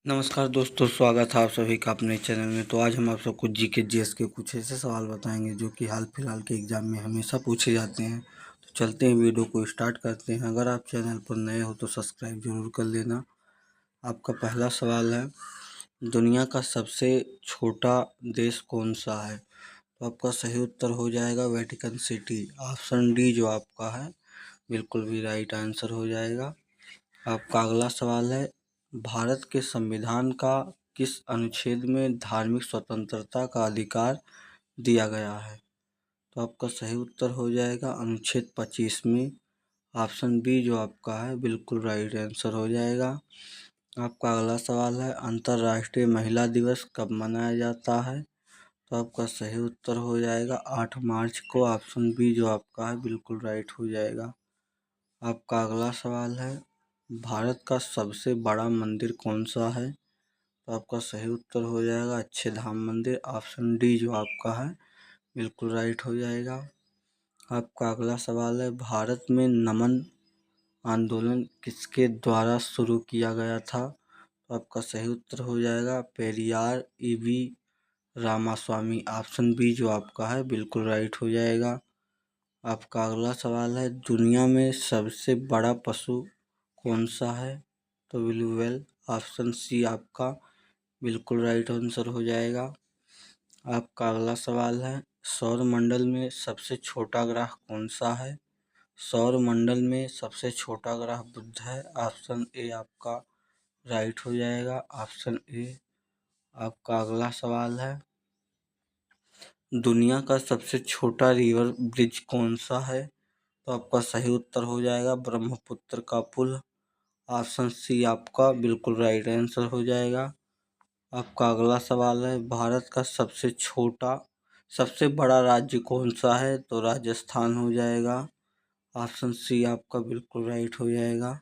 नमस्कार दोस्तों, स्वागत है आप सभी का अपने चैनल में। तो आज हम आप सबको जीके जीएस के कुछ ऐसे सवाल बताएंगे जो कि हाल फिलहाल के एग्ज़ाम में हमेशा पूछे जाते हैं। तो चलते हैं, वीडियो को स्टार्ट करते हैं। अगर आप चैनल पर नए हो तो सब्सक्राइब जरूर कर लेना। आपका पहला सवाल है, दुनिया का सबसे छोटा देश कौन सा है? तो आपका सही उत्तर हो जाएगा वेटिकन सिटी। ऑप्शन डी जो आपका है बिल्कुल भी राइट आंसर हो जाएगा। आपका अगला सवाल है, भारत के संविधान का किस अनुच्छेद में धार्मिक स्वतंत्रता का अधिकार दिया गया है? तो आपका सही उत्तर हो जाएगा अनुच्छेद 25 में। ऑप्शन बी जो आपका है बिल्कुल राइट आंसर हो जाएगा। आपका अगला सवाल है, अंतर्राष्ट्रीय महिला दिवस कब मनाया जाता है? तो आपका सही उत्तर हो जाएगा 8 मार्च को। ऑप्शन बी जो आपका है बिल्कुल राइट हो जाएगा। आपका अगला सवाल है, भारत का सबसे बड़ा मंदिर कौन सा है? तो आपका सही उत्तर हो जाएगा अक्षरधाम मंदिर। ऑप्शन डी जो आपका है बिल्कुल राइट हो जाएगा। आपका अगला सवाल है, भारत में नमन आंदोलन किसके द्वारा शुरू किया गया था? तो आपका सही उत्तर हो जाएगा Periyar E V Ramaswamy. Option B जो आपका है बिल्कुल राइट हो जाएगा। आपका अगला सवाल है, दुनिया में सबसे बड़ा पशु कौन सा है? तो ब्लू व्हेल। ऑप्शन सी आपका बिल्कुल राइट आंसर हो जाएगा। आपका अगला सवाल है, सौर मंडल में सबसे छोटा ग्रह कौन सा है? सौर मंडल में सबसे छोटा ग्रह बुध है। ऑप्शन ए आपका राइट हो जाएगा। Option A. आपका अगला सवाल है, दुनिया का सबसे छोटा रिवर ब्रिज कौन सा है? तो आपका सही उत्तर हो जाएगा ब्रह्मपुत्र का पुल। ऑप्शन सी आपका बिल्कुल राइट आंसर हो जाएगा। आपका अगला सवाल है, भारत का सबसे बड़ा राज्य कौन सा है? तो राजस्थान हो जाएगा। ऑप्शन सी आपका बिल्कुल राइट हो जाएगा।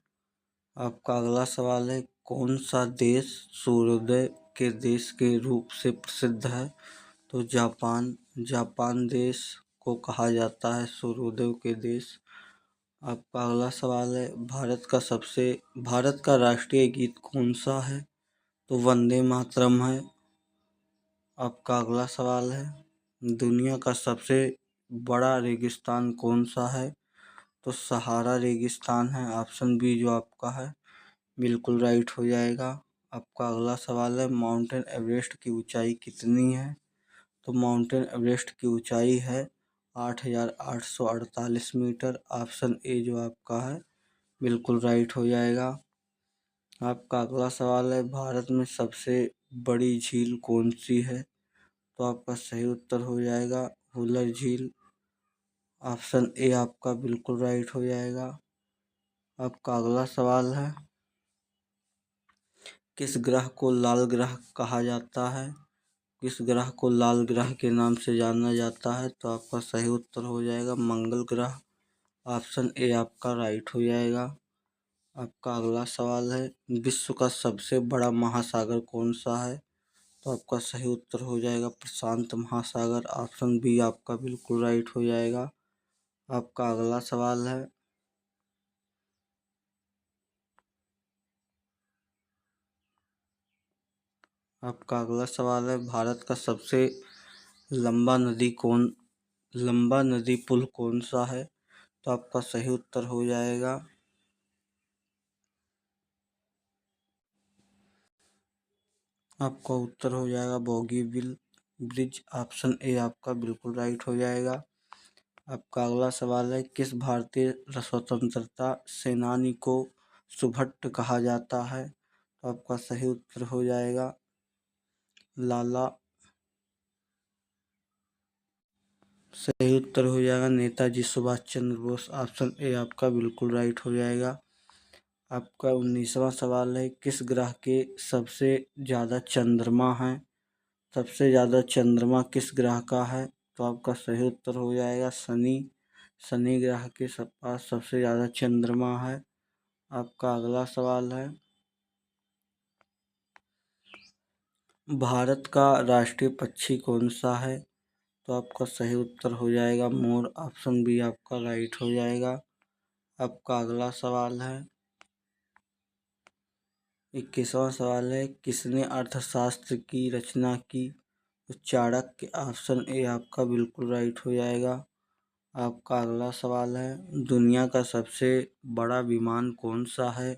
आपका अगला सवाल है, कौन सा देश सूर्योदय के देश के रूप से प्रसिद्ध है? तो जापान। जापान देश को कहा जाता है सूर्योदय के देश। आपका अगला सवाल है, भारत का राष्ट्रीय गीत कौन सा है? तो वंदे मातरम है। आपका अगला सवाल है, दुनिया का सबसे बड़ा रेगिस्तान कौन सा है? तो सहारा रेगिस्तान है। ऑप्शन बी जो आपका है बिल्कुल राइट हो जाएगा। आपका अगला सवाल है, माउंटेन एवरेस्ट की ऊंचाई कितनी है? तो माउंटेन एवरेस्ट की ऊंचाई है 8,848 मीटर। ऑप्शन ए जो आपका है बिल्कुल राइट हो जाएगा। आपका अगला सवाल है, भारत में सबसे बड़ी झील कौन सी है? तो आपका सही उत्तर हो जाएगा वुलर झील। ऑप्शन ए आपका बिल्कुल राइट हो जाएगा। आपका अगला सवाल है, किस ग्रह को लाल ग्रह कहा जाता है? किस ग्रह को लाल ग्रह के नाम से जाना जाता है? तो आपका सही उत्तर हो जाएगा मंगल ग्रह। ऑप्शन ए आपका राइट हो जाएगा। आपका अगला सवाल है, विश्व का सबसे बड़ा महासागर कौन सा है? तो आपका सही उत्तर हो जाएगा प्रशांत महासागर। ऑप्शन बी आपका बिल्कुल राइट हो जाएगा। आपका अगला सवाल है, भारत का सबसे लंबा नदी पुल कौन सा है? तो आपका सही उत्तर हो जाएगा आपका उत्तर हो जाएगा बोगीबिल ब्रिज। ऑप्शन ए आपका बिल्कुल राइट हो जाएगा। आपका अगला सवाल है, किस भारतीय स्वतंत्रता सेनानी को सुभट्ट कहा जाता है? तो आपका सही उत्तर हो जाएगा लाला। सही उत्तर हो जाएगा नेताजी सुभाष चंद्र बोस। ऑप्शन ए आपका बिल्कुल राइट हो जाएगा। आपका 19वां सवाल है, किस ग्रह के सबसे ज़्यादा चंद्रमा हैं? सबसे ज़्यादा चंद्रमा किस ग्रह का है? तो आपका सही उत्तर हो जाएगा शनि। शनि ग्रह के पास सबसे ज़्यादा चंद्रमा है। आपका अगला सवाल है, भारत का राष्ट्रीय पक्षी कौन सा है? तो आपका सही उत्तर हो जाएगा मोर। ऑप्शन बी आपका राइट हो जाएगा। आपका अगला सवाल है, 21वां सवाल है, किसने अर्थशास्त्र की रचना की? तो चाणक्य। ऑप्शन ए आपका बिल्कुल राइट हो जाएगा। आपका अगला सवाल है, दुनिया का सबसे बड़ा विमान कौन सा है?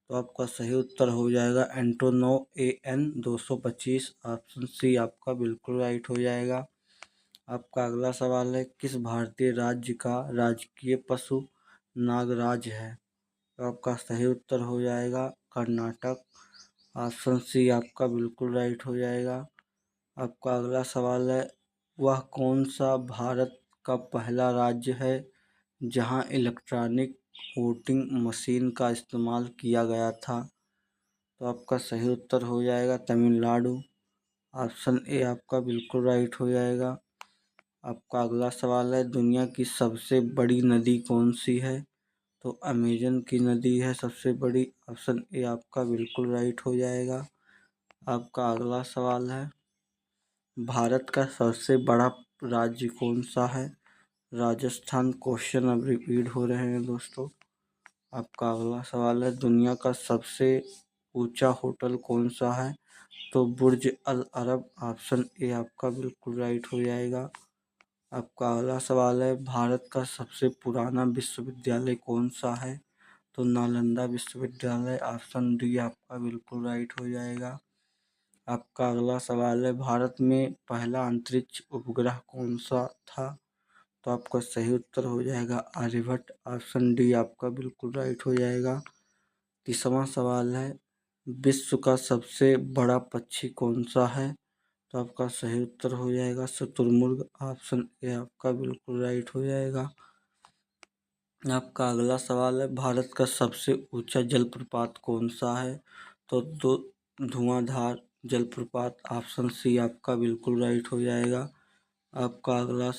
तो आपका सही उत्तर हो जाएगा एंटोनोव AN 225। ऑप्शन सी आपका बिल्कुल राइट हो जाएगा। आपका अगला सवाल है, किस भारतीय राज्य का राजकीय पशु नागराज है? तो आपका सही उत्तर हो जाएगा कर्नाटक। ऑप्शन सी आपका बिल्कुल राइट हो जाएगा। आपका अगला सवाल है, वह कौन सा भारत का पहला राज्य है जहां इलेक्ट्रॉनिक वोटिंग मशीन का इस्तेमाल किया गया था? तो आपका सही उत्तर हो जाएगा तमिलनाडु। ऑप्शन ए आपका बिल्कुल राइट हो जाएगा। आपका अगला सवाल है, दुनिया की सबसे बड़ी नदी कौन सी है? तो अमेजन की नदी है सबसे बड़ी। ऑप्शन ए आपका बिल्कुल राइट हो जाएगा। आपका अगला सवाल है, भारत का सबसे बड़ा राज्य कौन सा है? राजस्थान। क्वेश्चन अब रिपीट हो रहे हैं दोस्तों। आपका अगला सवाल है, दुनिया का सबसे ऊंचा होटल कौन सा है? तो बुर्ज अल अरब। ऑप्शन ए आपका बिल्कुल राइट हो जाएगा। आपका अगला सवाल है, भारत का सबसे पुराना विश्वविद्यालय कौन सा है? तो नालंदा विश्वविद्यालय। ऑप्शन डी आपका बिल्कुल राइट हो जाएगा। आपका अगला सवाल है, भारत में पहला अंतरिक्ष उपग्रह कौन सा था? तो आपका सही उत्तर हो जाएगा आर्यभट्ट। ऑप्शन डी आपका बिल्कुल राइट हो जाएगा। 30वां सवाल है, विश्व का सबसे बड़ा पक्षी कौन सा है? तो आपका सही उत्तर हो जाएगा शुतुरमुर्ग। ऑप्शन ए आपका बिल्कुल राइट हो जाएगा। आपका अगला सवाल है, भारत का सबसे ऊंचा जलप्रपात कौन सा है? तो धुआंधार जलप्रपात। ऑप्शन सी आपका बिल्कुल राइट हो जाएगा। आपका अगला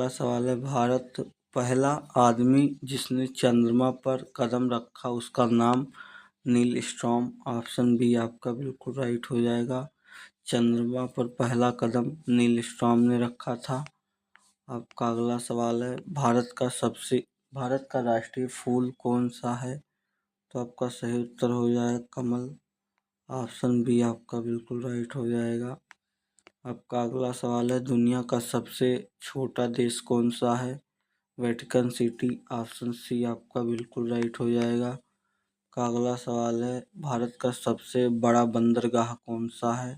सवाल है, भारत पहला आदमी जिसने चंद्रमा पर कदम रखा उसका नाम नील स्ट्रॉम। ऑप्शन बी आपका बिल्कुल राइट हो जाएगा। चंद्रमा पर पहला कदम नील स्ट्रॉम ने रखा था। आपका अगला सवाल है, भारत का राष्ट्रीय फूल कौन सा है? तो आपका सही उत्तर हो जाएगा कमल। ऑप्शन बी आपका बिल्कुल राइट हो जाएगा। आपका अगला सवाल है, दुनिया का सबसे छोटा देश कौन सा है? Vatican city. ऑप्शन सी आपका बिल्कुल राइट हो जाएगा। का अगला सवाल है, भारत का सबसे बड़ा बंदरगाह कौन सा है?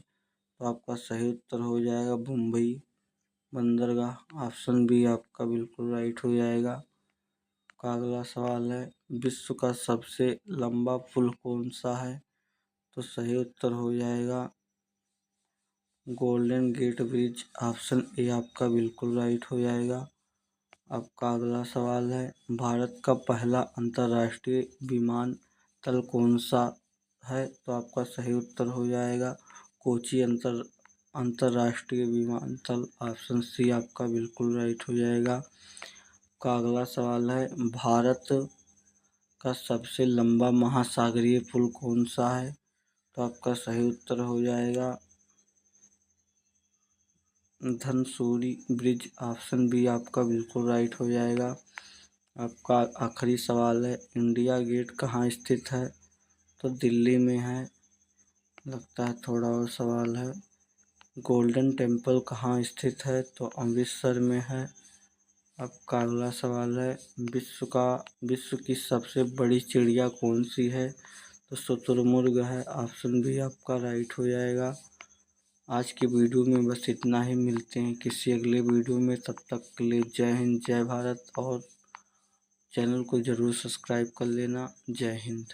तो आपका सही उत्तर हो जाएगा मुंबई बंदरगाह। ऑप्शन बी आपका बिल्कुल राइट हो जाएगा। का अगला सवाल है, विश्व का सबसे लंबा पुल कौन सा है? तो सही उत्तर हो जाएगा Golden Gate Bridge. Option A आपका बिल्कुल राइट हो जाएगा। आपका अगला सवाल है, भारत का पहला अंतर्राष्ट्रीय विमानतल कौन सा है? तो आपका सही उत्तर हो जाएगा कोची अंतर्राष्ट्रीय विमानतल। ऑप्शन सी आपका बिल्कुल राइट हो जाएगा। का अगला सवाल है, भारत का सबसे लंबा महासागरीय पुल कौन सा है? तो आपका सही उत्तर हो जाएगा धनसूरी ब्रिज। ऑप्शन बी आपका बिल्कुल राइट हो जाएगा। आपका आखिरी सवाल है, इंडिया गेट कहाँ स्थित है? तो दिल्ली में है। लगता है थोड़ा और सवाल है, गोल्डन टेम्पल कहाँ स्थित है? तो अमृतसर में है। आपका अगला सवाल है, विश्व की सबसे बड़ी चिड़िया कौन सी है? तो शुतुरमुर्ग है। ऑप्शन बी आपका राइट हो जाएगा। आज की वीडियो में बस इतना ही, मिलते हैं किसी अगले वीडियो में। तब तक के लिए जय हिंद जय भारत, और चैनल को ज़रूर सब्सक्राइब कर लेना। जय हिंद।